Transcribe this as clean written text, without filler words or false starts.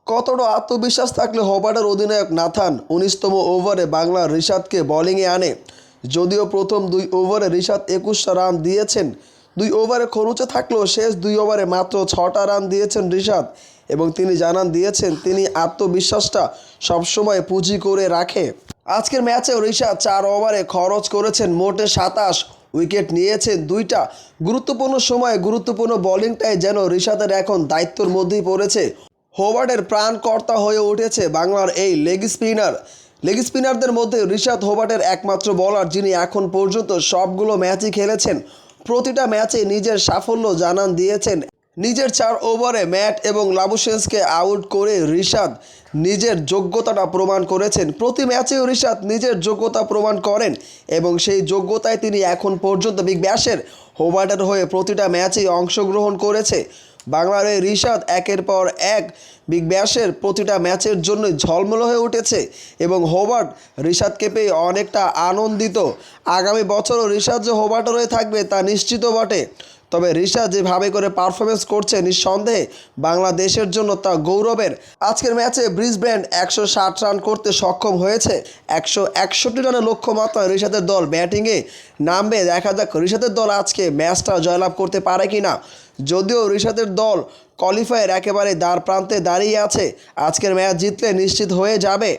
কতটা আত্মবিশ্বাস থাকলে হোবার্টের অধিনায়ক নাথান ১৯তম ওভারে বাংলার রিশাদকে বোলিংয়ে আনে। যদিও প্রথম ২ ওভারে রিশাদ ২১টা রান দিয়েছেন, ২ ওভারে খরুচে থাকলেও শেষ ২ ওভারে মাত্র ৬টা রান দিয়েছেন রিশাদ এবং তিনি জানান দিয়েছেন তিনি আত্মবিশ্বাসটা সবসময় পুঁজি করে রাখে। আজকের ম্যাচেও রিশাদ ৪ ওভারে খরচ করেছেন মোটে ২৭, উইকেট নিয়েছেন ২টা। গুরুত্বপূর্ণ সময়ে গুরুত্বপূর্ণ বোলিংটাই যেন রিশাদের এখন দায়িত্বের মধ্যেই পড়েছে। হোবার্টের প্রাণকর্তা হয়ে উঠেছে বাংলার এই লেগ স্পিনারদের মধ্যে রিশাদ হোবার্টের একমাত্র বোলার যিনি এখন পর্যন্ত সবগুলো ম্যাচই খেলেছেন। প্রতিটা ম্যাচে নিজের সাফল্য জানান দিয়েছেন। নিজের ৪ ওভারে ম্যাট এবং লাবুশেন্সকে আউট করে রিশাদ নিজের যোগ্যতাটা প্রমাণ করেছেন। প্রতি ম্যাচেও রিশাদ নিজের যোগ্যতা প্রমাণ করেন এবং সেই যোগ্যতায় তিনি এখন পর্যন্ত বিগ ব্যাশের হোবার্টের হয়ে প্রতিটা ম্যাচেই অংশগ্রহণ করেছে। বাংলার এই রিশাদ একের পর এক বিগ ব্যাশের প্রতিটা ম্যাচের জন্যই ঝলমলে হয়ে উঠেছে এবং হোবার্ট রিশাদকে পেয়ে অনেকটা আনন্দিত। আগামী বছরও রিশাদ যে হোবার্টের হয়ে থাকবে তা নিশ্চিত বটে। তবে রিশাদ যেভাবে করে পারফরমেন্স করছে নিঃসন্দেহে বাংলাদেশের জন্য তা গৌরবের। আজকের ম্যাচে ব্রিসবেন ১৬০ রান করতে সক্ষম হয়েছে। ১৬১ রানের লক্ষ্যমাত্রায় রিশাদের দল ব্যাটিংয়ে নামবে। দেখা যাক রিশাদের দল আজকে ম্যাচটা জয়লাভ করতে পারে কিনা। যদিও রিশাদের দল কোয়ালিফায়ার একেবারে দ্বার প্রান্তে দাঁড়িয়ে আছে, আজকের ম্যাচ জিতলে নিশ্চিত হয়ে যাবে।